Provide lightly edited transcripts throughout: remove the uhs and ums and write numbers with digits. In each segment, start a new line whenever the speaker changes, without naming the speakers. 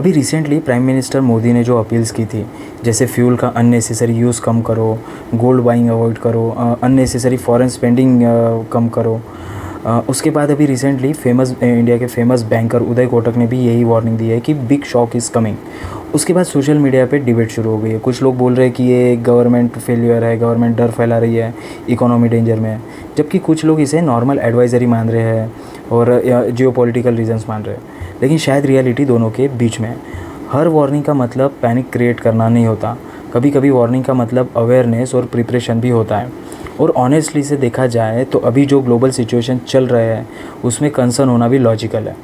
अभी recently prime minister Modi ने जो अपील्स की थी, जैसे फ्यूल का अननेसेसरी यूज़ कम करो, गोल्ड बाइंग अवॉइड करो, अननेसेसरी फॉरेन स्पेंडिंग कम करो। उसके बाद अभी रिसेंटली इंडिया के फेमस बैंकर उदय कोटक ने भी यही वार्निंग दी है कि बिग शॉक इज़ कमिंग। उसके बाद सोशल मीडिया पे डिबेट शुरू हो गई है। कुछ लोग बोल रहे हैं कि ये गवर्नमेंट फेलियर है, गवर्नमेंट डर फैला रही है, इकोनॉमी डेंजर में है, जबकि कुछ लोग इसे नॉर्मल एडवाइजरी मान रहे हैं और जियोपॉलिटिकल रीजंस मान रहे हैं। लेकिन शायद रियलिटी दोनों के बीच में है। हर वार्निंग का मतलब पैनिक क्रिएट करना नहीं होता। कभी कभी वार्निंग का मतलब अवेयरनेस और प्रिपरेशन भी होता है। और ऑनेस्टली से देखा जाए तो अभी जो ग्लोबल सिचुएशन चल रहा है उसमें कंसर्न होना भी लॉजिकल है।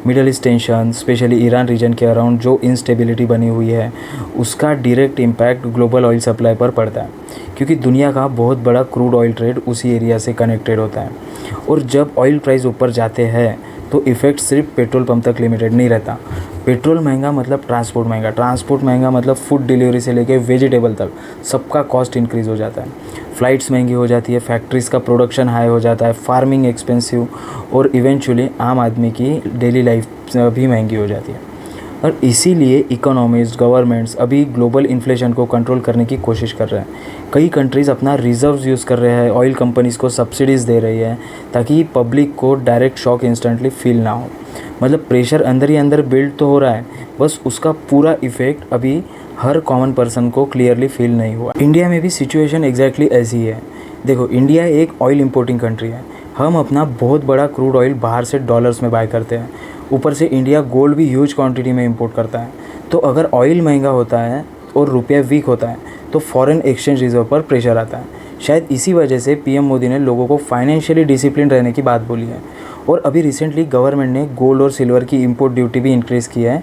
Middle East tension, specially Iran region के अराउंड जो इंस्टेबिलिटी बनी हुई है, उसका direct impact global oil supply पर पड़ता है, क्योंकि दुनिया का बहुत बड़ा क्रूड ऑयल ट्रेड उसी एरिया से कनेक्टेड होता है। और जब ऑयल प्राइस ऊपर जाते हैं तो इफ़ेक्ट सिर्फ पेट्रोल पंप तक लिमिटेड नहीं रहता। पेट्रोल महंगा मतलब ट्रांसपोर्ट महंगा, ट्रांसपोर्ट महंगा मतलब फूड डिलीवरी से लेके वेजिटेबल तक सबका कॉस्ट इंक्रीज़ हो जाता है। फ़्लाइट्स महंगी हो जाती है, फैक्ट्रीज़ का प्रोडक्शन हाई हो जाता है, फार्मिंग एक्सपेंसिव, और इवेंचुअली आम आदमी की डेली लाइफ भी महंगी हो जाती है। और इसीलिए इकोनॉमिस्ट, गवर्नमेंट्स अभी ग्लोबल इन्फ्लेशन को कंट्रोल करने की कोशिश कर रहे हैं। कई कंट्रीज़ अपना रिजर्व्स यूज़ कर रहे हैं, ऑयल कंपनीज़ को सब्सिडीज़ दे रही है ताकि पब्लिक को डायरेक्ट शॉक इंस्टेंटली फील ना हो। मतलब प्रेशर अंदर ही अंदर बिल्ड तो हो रहा है, बस उसका पूरा इफ़ेक्ट अभी हर कॉमन पर्सन को क्लियरली फील नहीं हुआ। इंडिया में भी सिचुएशन एग्जैक्टली ऐसी है। देखो, इंडिया एक ऑयल इंपोर्टिंग कंट्री है। हम अपना बहुत बड़ा क्रूड ऑयल बाहर से डॉलर्स में बाय करते हैं। ऊपर से इंडिया गोल्ड भी ह्यूज क्वांटिटी में इंपोर्ट करता है। तो अगर ऑयल महंगा होता है और रुपया वीक होता है तो फॉरेन एक्सचेंज रिजर्व पर प्रेशर आता है। शायद इसी वजह से पीएम मोदी ने लोगों को फाइनेंशियली डिसिप्लिन रहने की बात बोली है। और अभी रिसेंटली गवर्नमेंट ने गोल्ड और सिल्वर की इंपोर्ट ड्यूटी भी इंक्रीज़ की है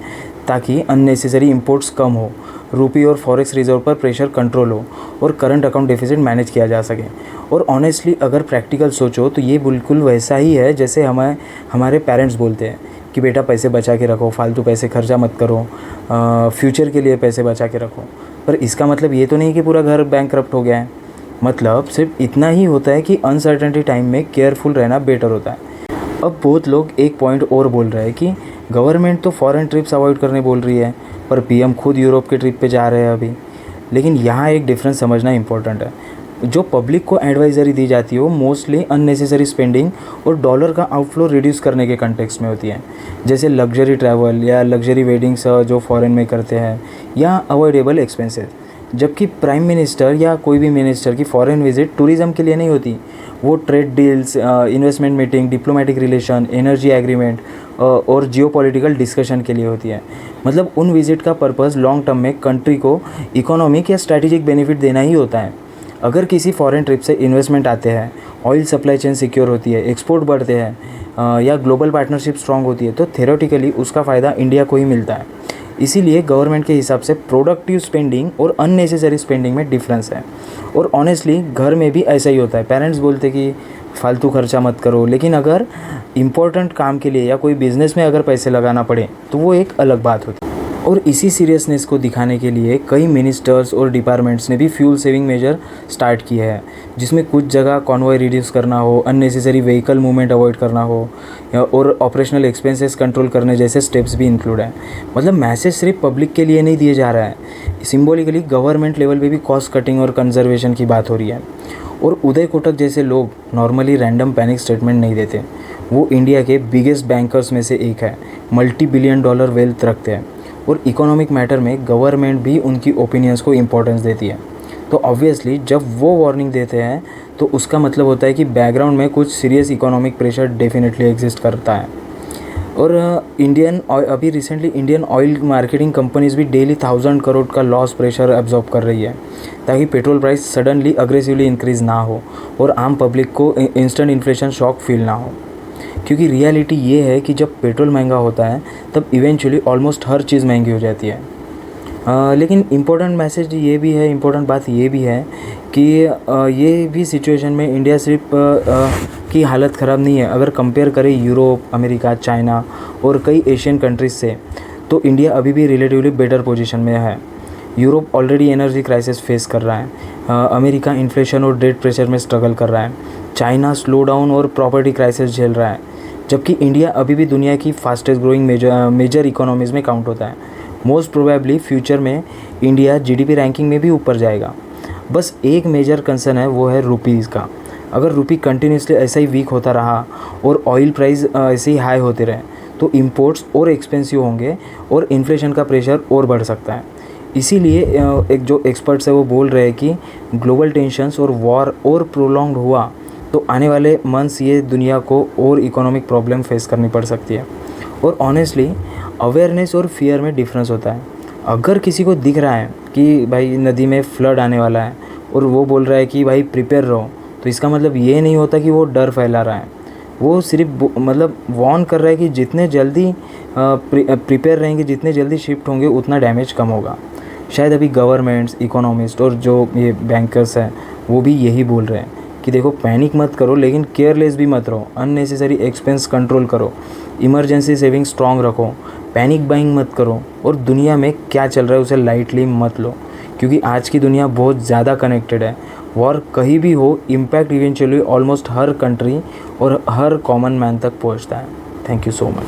ताकि अननेसेसरी इंपोर्ट्स कम हो, रुपये और फॉरेक्स रिजर्व पर प्रेशर कंट्रोल हो और करंट अकाउंट डेफिसिट मैनेज किया जा सके। और ऑनेस्टली अगर प्रैक्टिकल सोचो तो ये बिल्कुल वैसा ही है जैसे हमारे पेरेंट्स बोलते हैं कि बेटा पैसे बचा के रखो, फालतू पैसे खर्चा मत करो, फ्यूचर के लिए पैसे बचा के रखो। पर इसका मतलब ये तो नहीं कि पूरा घर बैंकरप्ट हो गया है। मतलब सिर्फ इतना ही होता है कि अनसर्टेनिटी टाइम में केयरफुल रहना बेटर होता है। अब बहुत लोग एक पॉइंट और बोल रहे हैं कि गवर्नमेंट तो फॉरेन ट्रिप्स अवॉइड करने बोल रही है, पर पीएम खुद यूरोप के ट्रिप पे जा रहे हैं अभी। लेकिन यहाँ एक डिफरेंस समझना इंपॉर्टेंट है। जो पब्लिक को एडवाइजरी दी जाती है वो मोस्टली अननेसेसरी स्पेंडिंग और डॉलर का आउटफ्लो रिड्यूस करने के कंटेक्स्ट में होती है, जैसे लग्जरी ट्रैवल या लग्जरी वेडिंग्स जो फॉरेन में करते हैं, या अवॉइडेबल एक्सपेंसेस। जबकि प्राइम मिनिस्टर या कोई भी मिनिस्टर की फॉरेन विजिट टूरिज़्म के लिए नहीं होती, वो trade deals, investment meeting, diplomatic relation, energy agreement और जियोपॉलिटिकल डिस्कशन के लिए होती है। मतलब उन विजिट का पर्पस लॉन्ग टर्म में कंट्री को इकोनॉमिक या स्ट्रैटेजिक बेनिफिट देना ही होता है। अगर किसी फॉरेन ट्रिप से इन्वेस्टमेंट आते हैं, ऑयल सप्लाई चेन सिक्योर होती है, एक्सपोर्ट बढ़ते हैं या ग्लोबल पार्टनरशिप स्ट्रांग होती है, तो थ्योरेटिकली उसका फ़ायदा इंडिया को ही मिलता है। इसीलिए गवर्नमेंट के हिसाब से प्रोडक्टिव स्पेंडिंग और अननेसेसरी स्पेंडिंग में डिफरेंस है। और ऑनेस्टली घर में भी ऐसा ही होता है। पेरेंट्स बोलते कि फालतू खर्चा मत करो, लेकिन अगर इम्पोर्टेंट काम के लिए या कोई बिज़नेस में अगर पैसे लगाना पड़े तो वो एक अलग बात होती है। और इसी सीरियसनेस को दिखाने के लिए कई मिनिस्टर्स और डिपार्टमेंट्स ने भी फ्यूल सेविंग मेजर स्टार्ट किए हैं, जिसमें कुछ जगह कॉन्वॉय रिड्यूस करना हो, अननेसेसरी व्हीकल मूवमेंट अवॉइड करना हो और ऑपरेशनल एक्सपेंसेस कंट्रोल करने जैसे स्टेप्स भी इंक्लूड हैं। मतलब मैसेज सिर्फ पब्लिक के लिए नहीं दिए जा रहा है, सिम्बॉलिकली गवर्नमेंट लेवल पे भी कॉस्ट कटिंग और कंजर्वेशन की बात हो रही है। और उदय कोटक जैसे लोग नॉर्मली रैंडम पैनिक स्टेटमेंट नहीं देते। वो इंडिया के बिगेस्ट बैंकर्स में से एक है, $multi-billion वेल्थ रखते हैं, और इकोनॉमिक मैटर में गवर्नमेंट भी उनकी ओपिनियंस को इम्पोर्टेंस देती है। तो ऑब्वियसली जब वो वार्निंग देते हैं तो उसका मतलब होता है कि बैकग्राउंड में कुछ serious economic pressure definitely exist करता है। और अभी recently Indian oil marketing companies भी डेली 1000 करोड़ का लॉस प्रेशर एब्जॉर्ब कर रही है, ताकि petrol price suddenly aggressively increase ना हो और आम पब्लिक को इंस्टेंट इन्फ्लेशन शॉक फील ना हो। क्योंकि रियलिटी ये है कि जब पेट्रोल महंगा होता है तब इवेंचुअली ऑलमोस्ट हर चीज़ महंगी हो जाती है। लेकिन इम्पोर्टेंट बात ये भी है कि ये भी सिचुएशन में इंडिया सिर्फ की हालत ख़राब नहीं है। अगर कंपेयर करें यूरोप, अमेरिका, चाइना और कई एशियन कंट्रीज़ से, तो इंडिया अभी भी रिलेटिवली बेटर पोजीशन में है। Europe already energy crisis face कर रहा है, अमेरिका इन्फ्लेशन और डेट प्रेशर में स्ट्रगल कर रहा है, चाइना स्लो डाउन और प्रॉपर्टी क्राइसिस झेल रहा है, जबकि इंडिया अभी भी दुनिया की फास्टेस्ट ग्रोइंग मेजर इकोनॉमीज़ में काउंट होता है। मोस्ट प्रोबेबली फ्यूचर में इंडिया जीडीपी रैंकिंग में भी ऊपर जाएगा। बस एक मेजर कंसर्न है, वो है रुपीज़ का। अगर रुपी कंटिन्यूसली ऐसा ही वीक होता रहा और ऑयल प्राइस ऐसे ही हाई होते रहे तो इंपोर्ट्स और एक्सपेंसिव होंगे और इन्फ्लेशन का प्रेशर और बढ़ सकता है। इसीलिए एक जो एक्सपर्ट्स है वो बोल रहे हैं कि ग्लोबल टेंशन्स और वॉर और प्रोलॉन्ग हुआ तो आने वाले मंथ्स ये दुनिया को और इकोनॉमिक प्रॉब्लम फेस करनी पड़ सकती है। और ऑनेस्टली अवेयरनेस और फियर में डिफरेंस होता है। अगर किसी को दिख रहा है कि भाई नदी में फ्लड आने वाला है और वो बोल रहा है कि भाई प्रिपेयर रहो, तो इसका मतलब ये नहीं होता कि वो डर फैला रहा है। वो सिर्फ मतलब वार्न कर रहा है कि जितने जल्दी प्रिपेयर रहेंगे, जितने जल्दी शिफ्ट होंगे, उतना डैमेज कम होगा। शायद अभी गवर्नमेंट्स, इकोनॉमिस्ट और जो ये बैंकर्स हैं वो भी यही बोल रहे हैं कि देखो पैनिक मत करो, लेकिन केयरलेस भी मत रहो। अननेसेसरी एक्सपेंस कंट्रोल करो, इमरजेंसी सेविंग स्ट्रॉन्ग रखो, पैनिक बाइंग मत करो और दुनिया में क्या चल रहा है उसे लाइटली मत लो, क्योंकि आज की दुनिया बहुत ज़्यादा कनेक्टेड है। वॉर कहीं भी हो, इम्पैक्ट इवेंचुअली ऑलमोस्ट हर कंट्री और हर कॉमन मैन तक पहुंचता है। Thank you so much.